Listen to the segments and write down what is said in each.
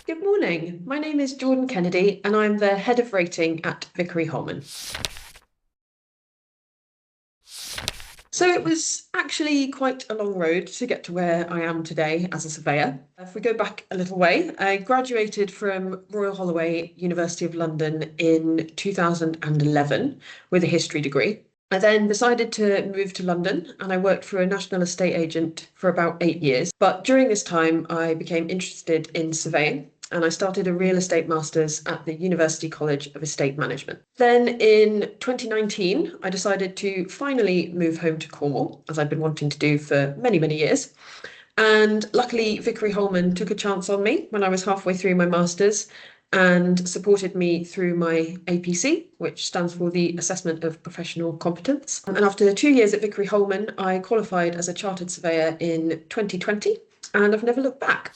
Good morning. My name is Jordan Kennedy and I'm the head of rating at Vickery Holman. So it was actually quite a long road to get to where I am today as a surveyor. If we go back a little way, I graduated from Royal Holloway, University of London in 2011 with a history degree. I then decided to move to London and I worked for a national estate agent for about 8 years. But during this time, I became interested in surveying and I started a real estate master's at the University College of Estate Management. Then in 2019, I decided to finally move home to Cornwall, as I'd been wanting to do for many, many years. And luckily, Vickery Holman took a chance on me when I was halfway through my master's and supported me through my APC, which stands for the Assessment of Professional Competence. And after 2 years at Vickery Holman, I qualified as a Chartered Surveyor in 2020, and I've never looked back.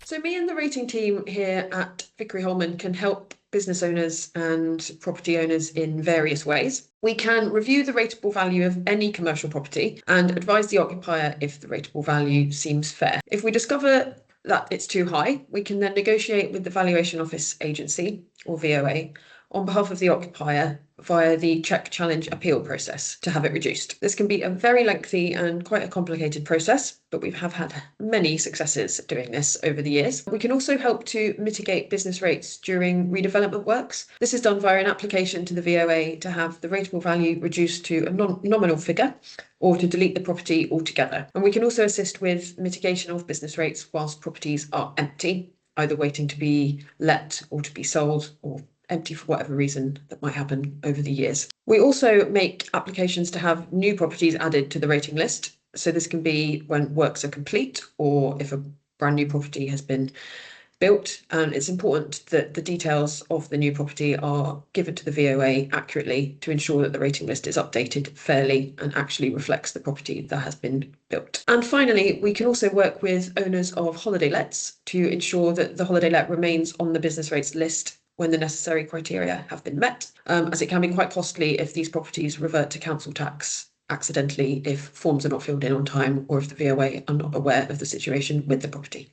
So me and the rating team here at Vickery Holman can help business owners and property owners in various ways. We can review the rateable value of any commercial property and advise the occupier if the rateable value seems fair. If we discover that it's too high, we can then negotiate with the Valuation Office Agency, or VOA, on behalf of the occupier via the check challenge appeal process to have it reduced. This can be a very lengthy and quite a complicated process, but we have had many successes doing this over the years. We can also help to mitigate business rates during redevelopment works. This is done via an application to the VOA to have the rateable value reduced to a nominal figure or to delete the property altogether. And we can also assist with mitigation of business rates whilst properties are empty, either waiting to be let or to be sold or empty for whatever reason that might happen over the years. We also make applications to have new properties added to the rating list. So this can be when works are complete or if a brand new property has been built, and it's important that the details of the new property are given to the VOA accurately to ensure that the rating list is updated fairly and actually reflects the property that has been built. And finally, we can also work with owners of holiday lets to ensure that the holiday let remains on the business rates list when the necessary criteria have been met, as it can be quite costly if these properties revert to council tax accidentally if forms are not filled in on time or if the VOA are not aware of the situation with the property.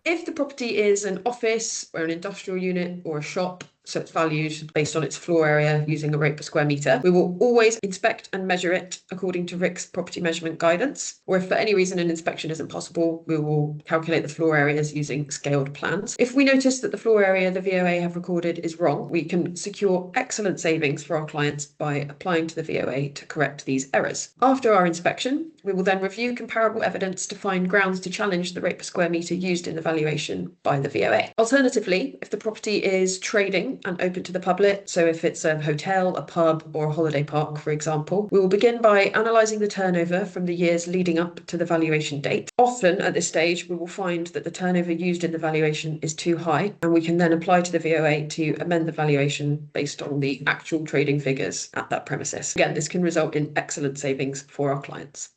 If the property is an office or an industrial unit or a shop, so it's valued based on its floor area using a rate per square metre, we will always inspect and measure it according to RICS property measurement guidance. Or if for any reason an inspection isn't possible, we will calculate the floor areas using scaled plans. If we notice that the floor area the VOA have recorded is wrong, we can secure excellent savings for our clients by applying to the VOA to correct these errors. After our inspection, we will then review comparable evidence to find grounds to challenge the rate per square metre used in the valuation by the VOA. Alternatively, if the property is trading and open to the public, so if it's a hotel, a pub or a holiday park, for example, we will begin by analysing the turnover from the years leading up to the valuation date. Often at this stage, we will find that the turnover used in the valuation is too high, and we can then apply to the VOA to amend the valuation based on the actual trading figures at that premises. Again, this can result in excellent savings for our clients.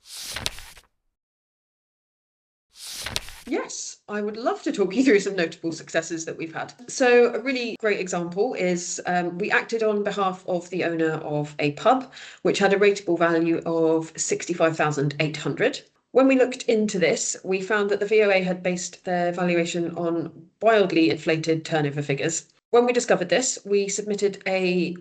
Yes, I would love to talk you through some notable successes that we've had. So a really great example is we acted on behalf of the owner of a pub, which had a rateable value of 65,800. When we looked into this, we found that the VOA had based their valuation on wildly inflated turnover figures. When we discovered this, we submitted a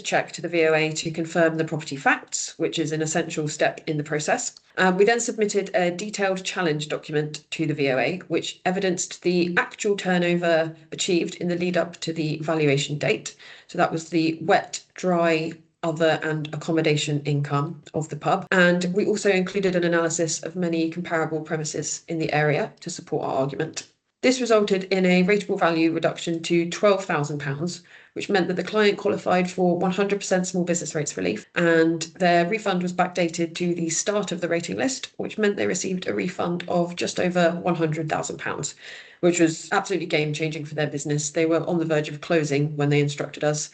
check to the VOA to confirm the property facts, which is an essential step in the process. We then submitted a detailed challenge document to the VOA, which evidenced the actual turnover achieved in the lead up to the valuation date. So that was the wet, dry, other and accommodation income of the pub. And we also included an analysis of many comparable premises in the area to support our argument. This resulted in a rateable value reduction to £12,000, which meant that the client qualified for 100% small business rates relief, and their refund was backdated to the start of the rating list, which meant they received a refund of just over £100,000, which was absolutely game-changing for their business. They were on the verge of closing when they instructed us,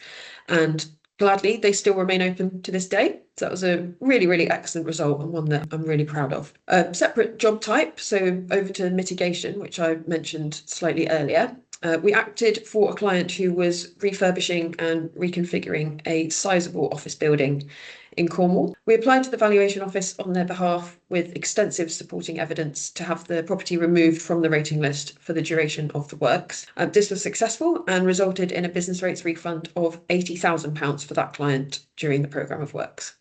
and gladly, they still remain open to this day. So that was a really, really excellent result and one that I'm really proud of. A separate job type, so over to mitigation, which I mentioned slightly earlier. We acted for a client who was refurbishing and reconfiguring a sizable office building in Cornwall. We applied to the Valuation Office on their behalf with extensive supporting evidence to have the property removed from the rating list for the duration of the works. This was successful and resulted in a business rates refund of £80,000 for that client during the programme of works.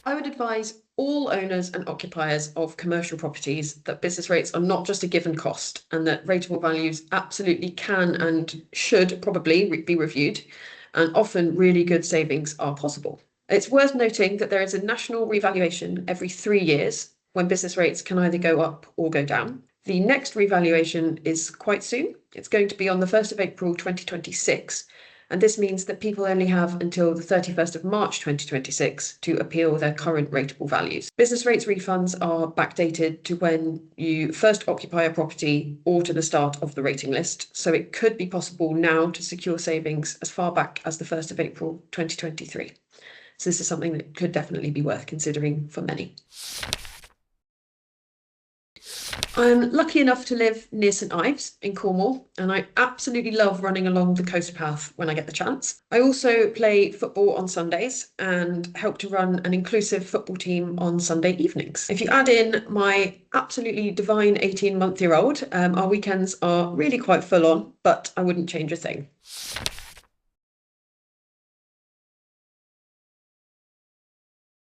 I would advise all owners and occupiers of commercial properties that business rates are not just a given cost, and that rateable values absolutely can and should probably be reviewed, and often really good savings are possible. It's worth noting that there is a national revaluation every 3 years when business rates can either go up or go down. The next revaluation is quite soon. It's going to be on the 1st of April 2026. And this means that people only have until the 31st of March 2026 to appeal their current rateable values. Business rates refunds are backdated to when you first occupy a property or to the start of the rating list. So it could be possible now to secure savings as far back as the 1st of April 2023. So this is something that could definitely be worth considering for many. I'm lucky enough to live near St Ives in Cornwall, and I absolutely love running along the coast path when I get the chance. I also play football on Sundays and help to run an inclusive football team on Sunday evenings. If you add in my absolutely divine 18-month-year-old, our weekends are really quite full on, but I wouldn't change a thing.